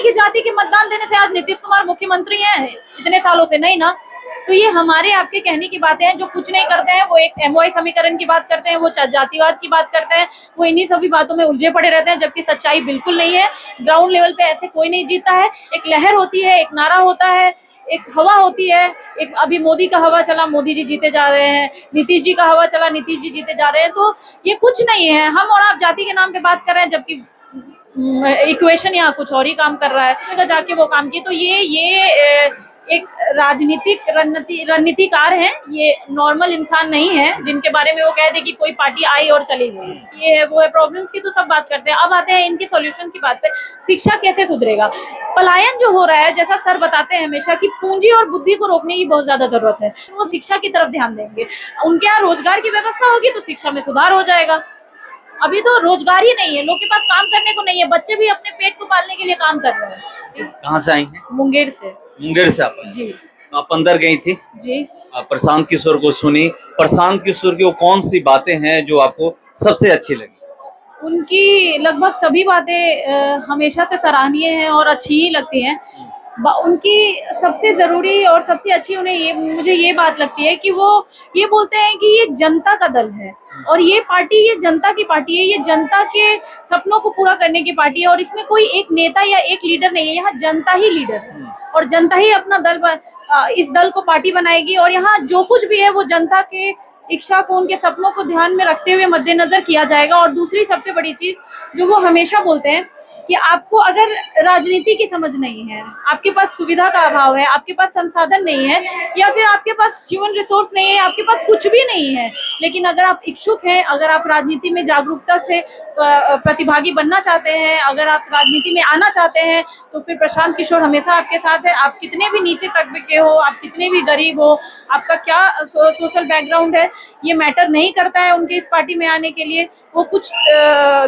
उन्हीं की जाति के मतदान देने से आज नीतीश कुमार मुख्यमंत्री हैं इतने सालों से? नहीं ना। तो ये हमारे आपके कहने की बातें हैं। जो कुछ नहीं करते हैं वो एक एमओआई समीकरण की बात करते हैं, वो जातिवाद की बात करते हैं, वो इन्हीं सभी बातों में उलझे पड़े रहते हैं, जबकि सच्चाई बिल्कुल नहीं है। ग्राउंड लेवल पे ऐसे कोई नहीं जीतता है। एक लहर होती है, एक नारा होता है, एक हवा होती है। एक अभी मोदी का हवा चला, मोदी जी जीते जा रहे हैं, नीतीश जी का हवा चला, नीतीश जी जीते जा रहे हैं। तो ये कुछ नहीं है। हम और आप जाति के नाम पे बात कर रहे हैं, जबकि इक्वेशन यहाँ कुछ और ही काम कर रहा है। जाके वो काम किए तो ये एक राजनीतिक रणनीतिकार हैं। ये नॉर्मल इंसान नहीं है जिनके बारे में वो कह दे कि कोई पार्टी आई और चली गई। ये है वो है। प्रॉब्लम्स की तो सब बात करते हैं। अब आते हैं इनके सॉल्यूशन की बात पे। शिक्षा कैसे सुधरेगा? पलायन जो हो रहा है, जैसा सर बताते हैं हमेशा कि पूंजी और बुद्धि को रोकने की बहुत ज्यादा जरूरत है। वो शिक्षा की तरफ ध्यान देंगे, उनके यहाँ रोजगार की व्यवस्था होगी तो शिक्षा में सुधार हो जाएगा। अभी तो रोजगार ही नहीं है, लोग के पास काम करने को नहीं है। बच्चे भी अपने पेट को पालने के लिए काम कर रहे हैं। कहाँ से आई हैं? मुंगेर से। मुंगेर से आप? जी आप अंदर गई थी जी। आप प्रशांत किशोर को सुनी। प्रशांत किशोर की वो कौन सी बातें हैं जो आपको सबसे अच्छी लगी? उनकी लगभग सभी बातें हमेशा से सराहनीय हैं और अच्छी ही लगती हैं। उनकी सबसे जरूरी और सबसे अच्छी मुझे ये बात लगती है कि वो ये बोलते हैं कि ये जनता का दल है और ये पार्टी ये जनता की पार्टी है। ये जनता के सपनों को पूरा करने की पार्टी है और इसमें कोई एक नेता या एक लीडर नहीं है। यहाँ जनता ही लीडर है और जनता ही अपना इस दल को पार्टी बनाएगी। और यहाँ जो कुछ भी है वो जनता के इच्छा को, उनके सपनों को ध्यान में रखते हुए मद्देनजर किया जाएगा। और दूसरी सबसे बड़ी चीज जो वो हमेशा बोलते हैं कि आपको अगर राजनीति की समझ नहीं है, आपके पास सुविधा का अभाव है, आपके पास संसाधन नहीं है, या फिर आपके पास ह्यूमन रिसोर्स नहीं है, आपके पास कुछ भी नहीं है, लेकिन अगर आप इच्छुक हैं, अगर आप राजनीति में जागरूकता से प्रतिभागी बनना चाहते हैं, अगर आप राजनीति में आना चाहते हैं, तो फिर प्रशांत किशोर हमेशा आपके साथ है। आप कितने भी नीचे तबके के हो, आप कितने भी गरीब हो, आपका क्या सोशल बैकग्राउंड है, ये मैटर नहीं करता है उनके इस पार्टी में आने के लिए। वो कुछ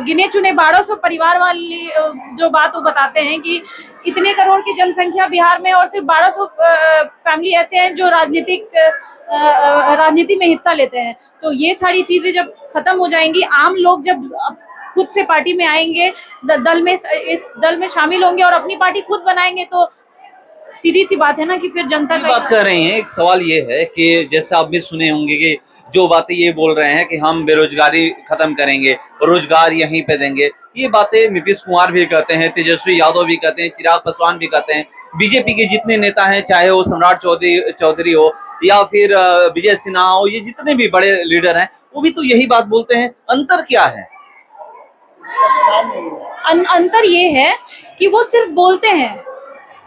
गिने चुने 1200 परिवार वाली जो बात वो बताते हैं कि इतने करोड़ की जनसंख्या बिहार में और सिर्फ 1200 फैमिली ऐसे हैं जो राजनीति में हिस्सा लेते हैं। तो ये सारी चीजें जब खत्म हो जाएंगी, आम लोग जब खुद से पार्टी में आएंगे, इस दल में शामिल होंगे और अपनी पार्टी खुद बनाएंगे, तो सीधी सी बात है ना कि फिर जनता का बात कर रही हैं। एक सवाल ये है कि जैसे आप भी सुने होंगे कि जो बातें ये बोल रहे हैं कि हम बेरोजगारी खत्म करेंगे, रोजगार यहीं पे देंगे, ये बातें नीतीश कुमार भी कहते हैं, तेजस्वी यादव भी कहते हैं, चिराग पासवान भी कहते हैं, बीजेपी के जितने नेता हैं, चाहे वो सम्राट चौधरी हो या फिर विजय सिन्हा हो, ये जितने भी बड़े लीडर हैं वो भी तो यही बात बोलते हैं। अंतर क्या है? अंतर ये है कि वो सिर्फ बोलते हैं,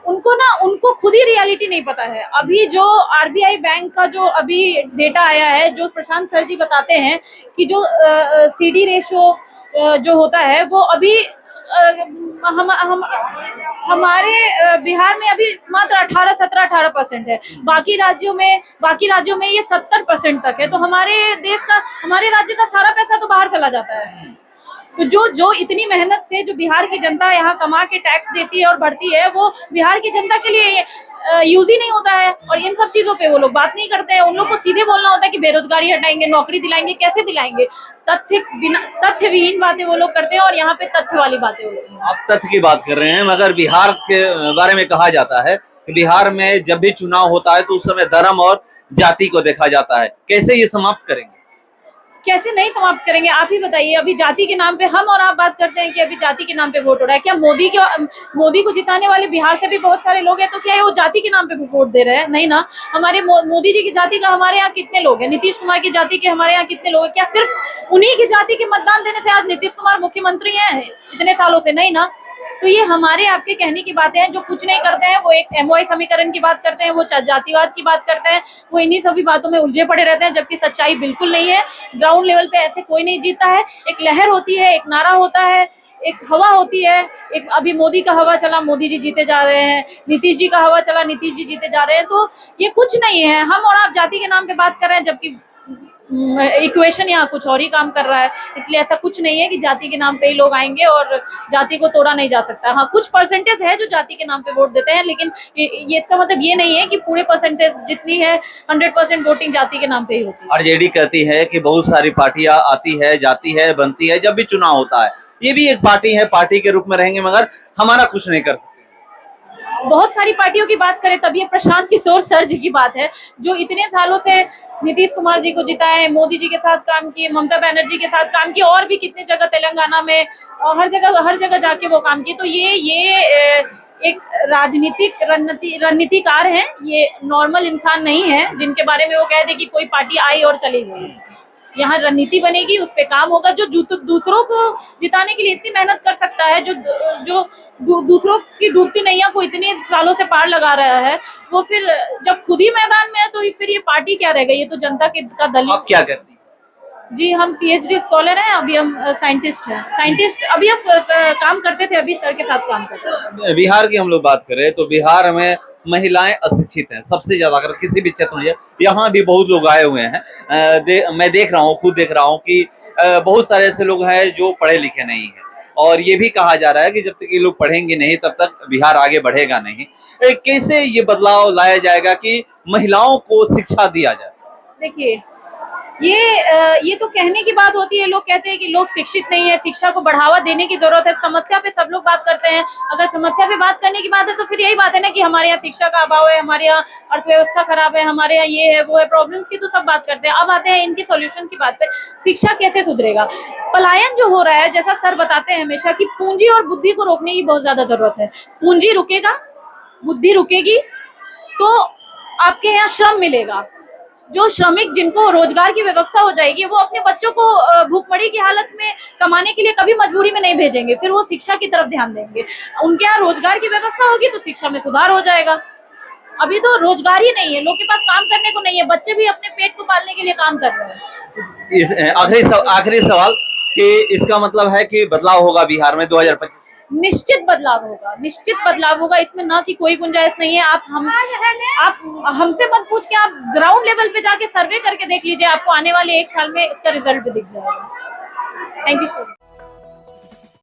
उनको खुद ही रियलिटी नहीं पता है। अभी जो आरबीआई बैंक का जो अभी डेटा आया है, जो प्रशांत सर जी बताते हैं कि जो सीडी रेशो जो होता है वो अभी हमारे बिहार में अभी मात्र 18% है। बाकी राज्यों में ये 70% तक है। तो हमारे राज्य का सारा पैसा तो बाहर चला जाता है। तो जो इतनी मेहनत से जो बिहार की जनता यहाँ कमा के टैक्स देती है और बढ़ती है, वो बिहार की जनता के लिए यूज ही नहीं होता है। और इन सब चीजों पे वो लोग बात नहीं करते हैं। उन लोग को सीधे बोलना होता है कि बेरोजगारी हटाएंगे, नौकरी दिलाएंगे। कैसे दिलाएंगे? तथ्य विहीन बातें वो लोग करते हैं और यहाँ पे तथ्य वाली बातें हो रही हैं। आप तथ्य की बात कर रहे हैं, मगर बिहार के बारे में कहा जाता है कि बिहार में जब भी चुनाव होता है तो उस समय धर्म और जाति को देखा जाता है। कैसे ये समाप्त करेंगे? कैसे नहीं समाप्त करेंगे, आप ही बताइए। अभी जाति के नाम पे हम और आप बात करते हैं कि अभी जाति के नाम पे वोट हो रहा है। क्या मोदी को जिताने वाले बिहार से भी बहुत सारे लोग हैं, तो क्या वो जाति के नाम पे वोट दे रहे हैं? नहीं ना। हमारे मोदी जी की जाति का हमारे यहाँ कितने लोग हैं? नीतीश कुमार की जाति के हमारे यहाँ कितने लोग हैं? क्या सिर्फ उन्हीं की जाति के मतदान देने से आज नीतीश कुमार मुख्यमंत्री हैं इतने सालों से? नहीं ना। तो ये हमारे आपके कहने की बातें हैं। जो कुछ नहीं करते हैं वो एक एमओआई समीकरण की बात करते हैं, वो जातिवाद की बात करते हैं, वो इन्हीं सभी बातों में उलझे पड़े रहते हैं, जबकि सच्चाई बिल्कुल नहीं है। ग्राउंड लेवल पे ऐसे कोई नहीं जीतता है। एक लहर होती है, एक नारा होता है, एक हवा होती है। एक अभी मोदी का हवा चला, मोदी जी जीते जा रहे हैं, नीतीश जी का हवा चला, नीतीश जी जीते जा रहे हैं। तो ये कुछ नहीं है। हम और आप जाति के नाम पे बात कर रहे हैं, जबकि इक्वेशन यहाँ कुछ और ही काम कर रहा है। इसलिए ऐसा कुछ नहीं है कि जाति के नाम पे ही लोग आएंगे और जाति को तोड़ा नहीं जा सकता। हाँ, कुछ परसेंटेज है जो जाति के नाम पे वोट देते हैं, लेकिन ये इसका मतलब ये नहीं है कि पूरे परसेंटेज जितनी है 100% वोटिंग जाति के नाम पे ही होती है। आरजेडी कहती है कि बहुत सारी पार्टियां आती है, जाती है, बनती है जब भी चुनाव होता है। ये भी एक पार्टी है, पार्टी के रूप में रहेंगे, मगर हमारा कुछ नहीं कर सकते। बहुत सारी पार्टियों की बात करें तब ये प्रशांत किशोर सर जी की बात है, जो इतने सालों से नीतीश कुमार जी को जिताए, मोदी जी के साथ काम किए, ममता बनर्जी के साथ काम किए, और भी कितने जगह तेलंगाना में हर जगह जाके वो काम किए। तो ये एक राजनीतिक रणनीतिकार हैं, ये नॉर्मल इंसान नहीं है जिनके बारे में वो कह दे कि कोई पार्टी आई और चली गई। यहाँ रणनीति बनेगी, उस पे काम होगा। जो दूसरों को जिताने के लिए इतनी मेहनत कर सकता है, जो दूसरों की डूबती नैया को इतने सालों से पार लगा रहा है, वो फिर जब खुद ही मैदान में है तो फिर ये पार्टी क्या रह गई? ये तो जनता का दल। आप क्या करती हैं? जी, हम पीएचडी स्कॉलर हैं, अभी हम साइंटिस्ट हैं। साइंटिस्ट अभी हम काम करते थे, अभी सर के साथ काम करते हैं। बिहार की हम लोग बात करें तो बिहार में महिलाएं अशिक्षित हैं सबसे ज्यादा, अगर किसी भी क्षेत्र में। यहाँ भी बहुत लोग आए हुए हैं, मैं देख रहा हूँ, खुद देख रहा हूँ कि बहुत सारे ऐसे लोग हैं जो पढ़े लिखे नहीं हैं, और ये भी कहा जा रहा है कि जब तक ये लोग पढ़ेंगे नहीं तब तक बिहार आगे बढ़ेगा नहीं। कैसे ये बदलाव लाया जाएगा कि महिलाओं को शिक्षा दिया जाए? देखिए, ये तो कहने की बात होती है। लोग कहते हैं कि लोग शिक्षित नहीं है, शिक्षा को बढ़ावा देने की जरूरत है। समस्या पे सब लोग बात करते हैं। अगर समस्या पे बात करने की बात है तो फिर यही बात है ना कि हमारे यहाँ शिक्षा का अभाव है, हमारे यहाँ अर्थव्यवस्था खराब है, हमारे यहाँ ये है वो है, प्रॉब्लम्स की तो सब बात करते हैं। अब आते हैं इनकी सॉल्यूशन की बात पे। शिक्षा कैसे सुधरेगा? पलायन जो हो रहा है, जैसा सर बताते हैं हमेशा कि पूंजी और बुद्धि को रोकने की बहुत ज्यादा जरूरत है। पूंजी रुकेगा, बुद्धि रुकेगी तो आपके यहाँ श्रम मिलेगा। जो श्रमिक, जिनको रोजगार की व्यवस्था हो जाएगी, वो अपने बच्चों को भूखमरी की हालत में कमाने के लिए कभी मजबूरी में नहीं भेजेंगे, फिर वो शिक्षा की तरफ ध्यान देंगे। उनके यहाँ रोजगार की व्यवस्था होगी तो शिक्षा में सुधार हो जाएगा। अभी तो रोजगार ही नहीं है, लोग के पास काम करने को नहीं है, बच्चे भी अपने पेट को पालने के लिए काम कर रहे हैं। आखिरी सवाल कि इसका मतलब है कि बदलाव होगा बिहार में 2025? निश्चित बदलाव होगा, निश्चित बदलाव होगा, इसमें ना की कोई गुंजाइश नहीं है। आप हमसे मत पूछ के आप ग्राउंड लेवल पे जाके सर्वे करके देख लीजिए, आपको आने वाले 1 साल में इसका रिजल्ट भी दिख जाएगा। Thank you so much.